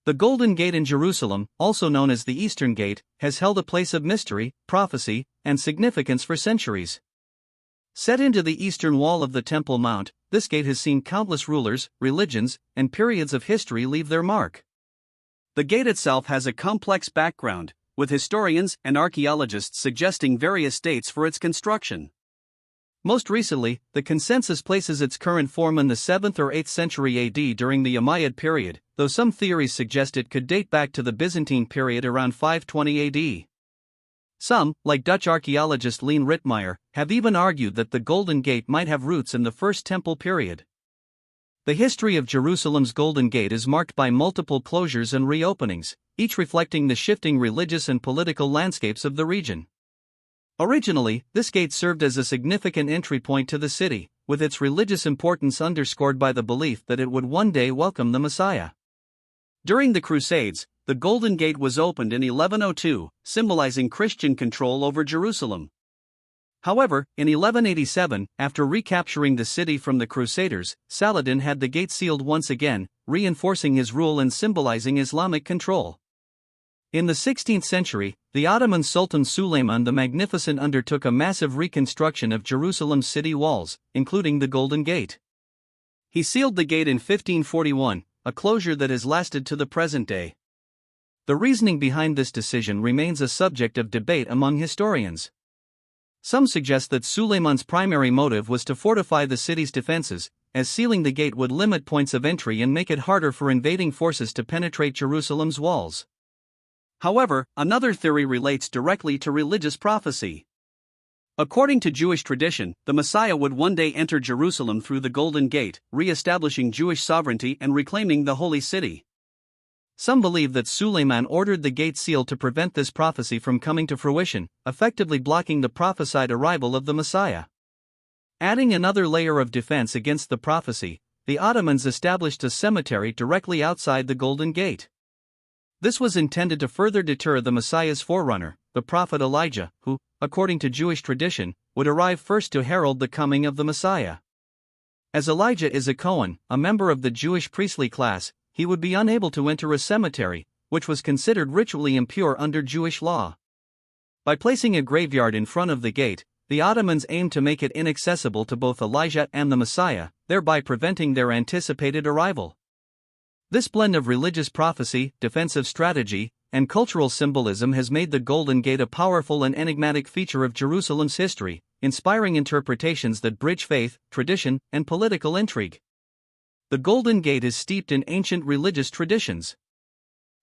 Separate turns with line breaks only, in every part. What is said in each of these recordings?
The Golden Gate in Jerusalem, also known as the Eastern Gate, has held a place of mystery, prophecy, and significance for centuries. Set into the eastern wall of the Temple Mount, this gate has seen countless rulers, religions, and periods of history leave their mark. The gate itself has a complex background, with historians and archaeologists suggesting various dates for its construction. Most recently, the consensus places its current form in the 7th or 8th century AD during the Umayyad period, though some theories suggest it could date back to the Byzantine period around 520 AD. Some, like Dutch archaeologist Leen Ritmeyer, have even argued that the Golden Gate might have roots in the First Temple period. The history of Jerusalem's Golden Gate is marked by multiple closures and reopenings, each reflecting the shifting religious and political landscapes of the region. Originally, this gate served as a significant entry point to the city, with its religious importance underscored by the belief that it would one day welcome the Messiah. During the Crusades, the Golden Gate was opened in 1102, symbolizing Christian control over Jerusalem. However, in 1187, after recapturing the city from the Crusaders, Saladin had the gate sealed once again, reinforcing his rule and symbolizing Islamic control. In the 16th century, the Ottoman Sultan Suleiman the Magnificent undertook a massive reconstruction of Jerusalem's city walls, including the Golden Gate. He sealed the gate in 1541, a closure that has lasted to the present day. The reasoning behind this decision remains a subject of debate among historians. Some suggest that Suleiman's primary motive was to fortify the city's defenses, as sealing the gate would limit points of entry and make it harder for invading forces to penetrate Jerusalem's walls. However, another theory relates directly to religious prophecy. According to Jewish tradition, the Messiah would one day enter Jerusalem through the Golden Gate, re-establishing Jewish sovereignty and reclaiming the Holy City. Some believe that Suleiman ordered the gate sealed to prevent this prophecy from coming to fruition, effectively blocking the prophesied arrival of the Messiah. Adding another layer of defense against the prophecy, the Ottomans established a cemetery directly outside the Golden Gate. This was intended to further deter the Messiah's forerunner, the prophet Elijah, who, according to Jewish tradition, would arrive first to herald the coming of the Messiah. As Elijah is a Cohen, a member of the Jewish priestly class, he would be unable to enter a cemetery, which was considered ritually impure under Jewish law. By placing a graveyard in front of the gate, the Ottomans aimed to make it inaccessible to both Elijah and the Messiah, thereby preventing their anticipated arrival. This blend of religious prophecy, defensive strategy, and cultural symbolism has made the Golden Gate a powerful and enigmatic feature of Jerusalem's history, inspiring interpretations that bridge faith, tradition, and political intrigue. The Golden Gate is steeped in ancient religious traditions.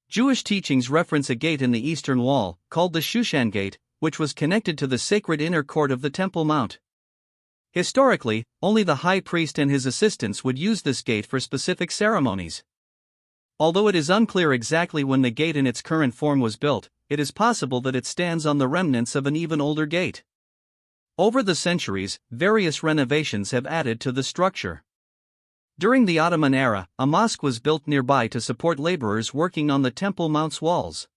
Jewish teachings reference a gate in the eastern wall, called the Shushan Gate, which was connected to the sacred inner court of the Temple Mount. Historically, only the high priest and his assistants would use this gate for specific ceremonies. Although it is unclear exactly when the gate in its current form was built, it is possible that it stands on the remnants of an even older gate. Over the centuries, various renovations have added to the structure. During the Ottoman era, a mosque was built nearby to support laborers working on the Temple Mount's walls.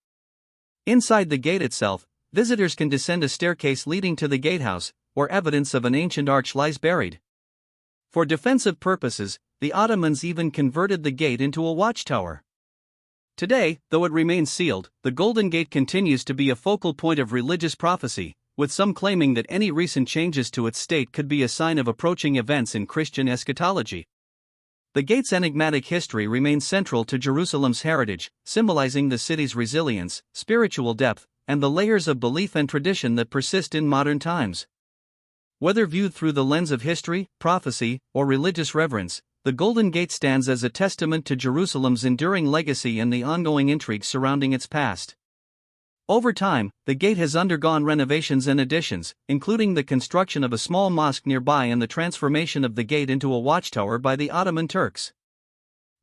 Inside the gate itself, visitors can descend a staircase leading to the gatehouse, where evidence of an ancient arch lies buried. For defensive purposes, the Ottomans even converted the gate into a watchtower. Today, though it remains sealed, the Golden Gate continues to be a focal point of religious prophecy, with some claiming that any recent changes to its state could be a sign of approaching events in Christian eschatology. The gate's enigmatic history remains central to Jerusalem's heritage, symbolizing the city's resilience, spiritual depth, and the layers of belief and tradition that persist in modern times. Whether viewed through the lens of history, prophecy, or religious reverence, the Golden Gate stands as a testament to Jerusalem's enduring legacy and the ongoing intrigue surrounding its past. Over time, the gate has undergone renovations and additions, including the construction of a small mosque nearby and the transformation of the gate into a watchtower by the Ottoman Turks.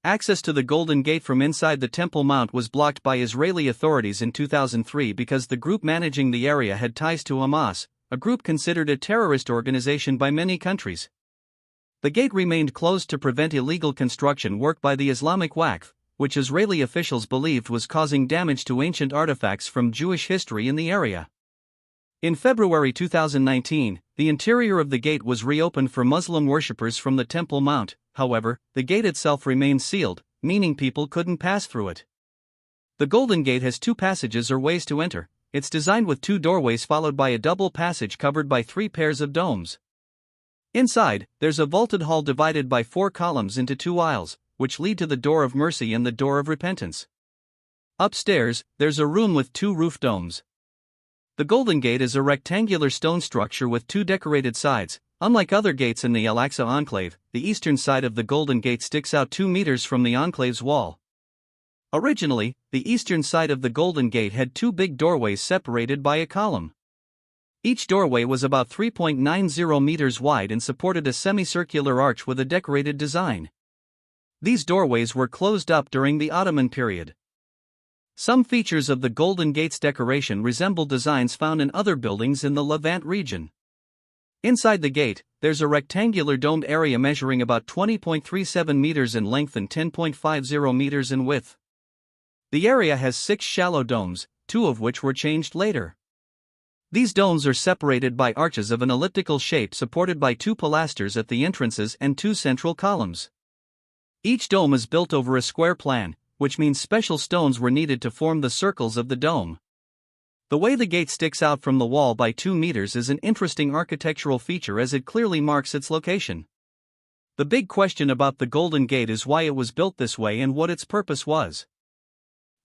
Access to the Golden Gate from inside the Temple Mount was blocked by Israeli authorities in 2003 because the group managing the area had ties to Hamas, a group considered a terrorist organization by many countries. The gate remained closed to prevent illegal construction work by the Islamic Waqf, which Israeli officials believed was causing damage to ancient artifacts from Jewish history in the area. In February 2019, the interior of the gate was reopened for Muslim worshippers from the Temple Mount. However, the gate itself remained sealed, meaning people couldn't pass through it. The Golden Gate has two passages or ways to enter. It's designed with two doorways followed by a double passage covered by three pairs of domes. Inside, there's a vaulted hall divided by four columns into two aisles, which lead to the door of mercy and the door of repentance. Upstairs, there's a room with two roof domes. The Golden Gate is a rectangular stone structure with two decorated sides. Unlike other gates in the Al-Aqsa enclave, the eastern side of the Golden Gate sticks out 2 meters from the enclave's wall. Originally, the eastern side of the Golden Gate had two big doorways separated by a column. Each doorway was about 3.90 meters wide and supported a semicircular arch with a decorated design. These doorways were closed up during the Ottoman period. Some features of the Golden Gate's decoration resemble designs found in other buildings in the Levant region. Inside the gate, there's a rectangular domed area measuring about 20.37 meters in length and 10.50 meters in width. The area has 6 shallow domes, 2 of which were changed later. These domes are separated by arches of an elliptical shape supported by 2 pilasters at the entrances and 2 central columns. Each dome is built over a square plan, which means special stones were needed to form the circles of the dome. The way the gate sticks out from the wall by 2 meters is an interesting architectural feature as it clearly marks its location. The big question about the Golden Gate is why it was built this way and what its purpose was.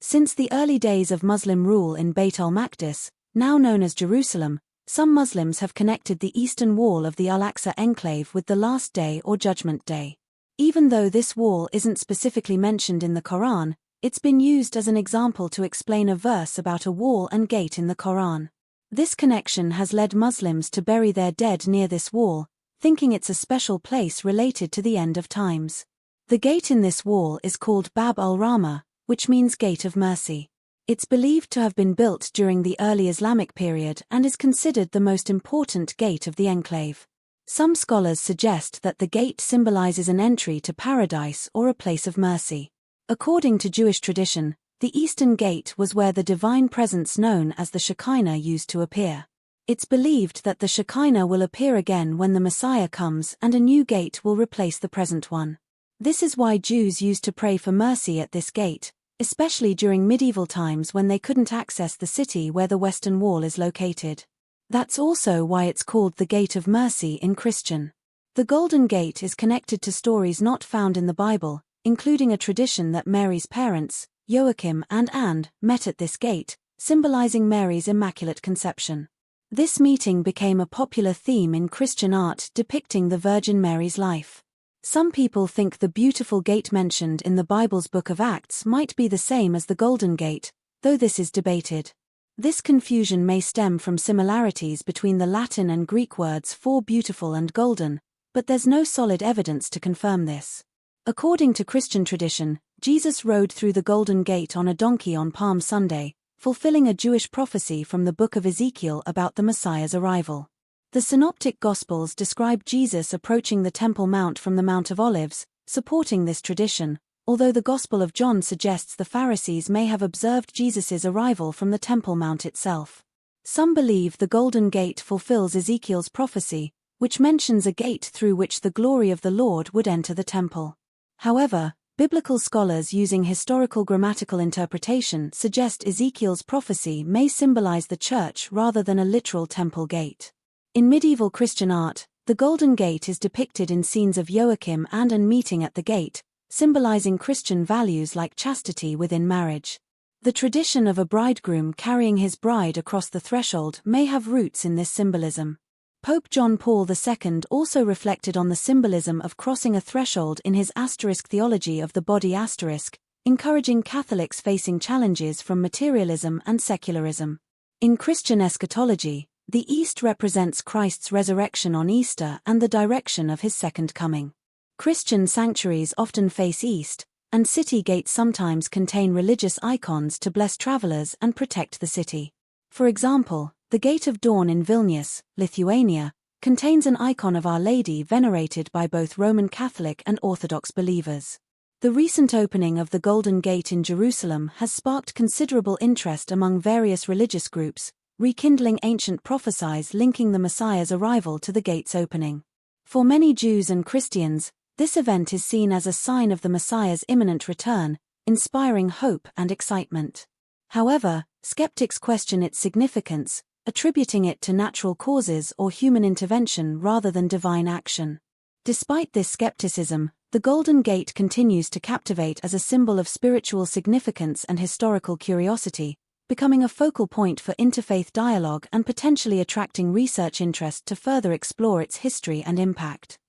Since the early days of Muslim rule in Beit al-Maqdis, now known as Jerusalem, some Muslims have connected the eastern wall of the Al-Aqsa enclave with the Last Day or Judgment Day. Even though this wall isn't specifically mentioned in the Quran, it's been used as an example to explain a verse about a wall and gate in the Quran. This connection has led Muslims to bury their dead near this wall, thinking it's a special place related to the end of times. The gate in this wall is called Bab al-Rahmah, which means Gate of Mercy. It's believed to have been built during the early Islamic period and is considered the most important gate of the enclave. Some scholars suggest that the gate symbolizes an entry to paradise or a place of mercy. According to Jewish tradition, the Eastern Gate was where the divine presence known as the Shekinah used to appear. It's believed that the Shekinah will appear again when the Messiah comes and a new gate will replace the present one. This is why Jews used to pray for mercy at this gate, especially during medieval times when they couldn't access the city where the Western Wall is located. That's also why it's called the Gate of Mercy in Christian. The Golden Gate is connected to stories not found in the Bible, including a tradition that Mary's parents, Joachim and Anne, met at this gate, symbolizing Mary's Immaculate Conception. This meeting became a popular theme in Christian art depicting the Virgin Mary's life. Some people think the beautiful gate mentioned in the Bible's Book of Acts might be the same as the Golden Gate, though this is debated. This confusion may stem from similarities between the Latin and Greek words for beautiful and golden, but there's no solid evidence to confirm this. According to Christian tradition, Jesus rode through the Golden Gate on a donkey on Palm Sunday, fulfilling a Jewish prophecy from the book of Ezekiel about the Messiah's arrival. The Synoptic Gospels describe Jesus approaching the Temple Mount from the Mount of Olives, supporting this tradition, although the Gospel of John suggests the Pharisees may have observed Jesus' arrival from the Temple Mount itself. Some believe the Golden Gate fulfills Ezekiel's prophecy, which mentions a gate through which the glory of the Lord would enter the temple. However, biblical scholars using historical grammatical interpretation suggest Ezekiel's prophecy may symbolize the church rather than a literal temple gate. In medieval Christian art, the Golden Gate is depicted in scenes of Joachim and Anne meeting at the gate, symbolizing Christian values like chastity within marriage. The tradition of a bridegroom carrying his bride across the threshold may have roots in this symbolism. Pope John Paul II also reflected on the symbolism of crossing a threshold in his theology of the body, encouraging Catholics facing challenges from materialism and secularism. In Christian eschatology, the East represents Christ's resurrection on Easter and the direction of his second coming. Christian sanctuaries often face east, and city gates sometimes contain religious icons to bless travelers and protect the city. For example, the Gate of Dawn in Vilnius, Lithuania, contains an icon of Our Lady venerated by both Roman Catholic and Orthodox believers. The recent opening of the Golden Gate in Jerusalem has sparked considerable interest among various religious groups, rekindling ancient prophecies linking the Messiah's arrival to the gate's opening. For many Jews and Christians, this event is seen as a sign of the Messiah's imminent return, inspiring hope and excitement. However, skeptics question its significance, attributing it to natural causes or human intervention rather than divine action. Despite this skepticism, the Golden Gate continues to captivate as a symbol of spiritual significance and historical curiosity, becoming a focal point for interfaith dialogue and potentially attracting research interest to further explore its history and impact.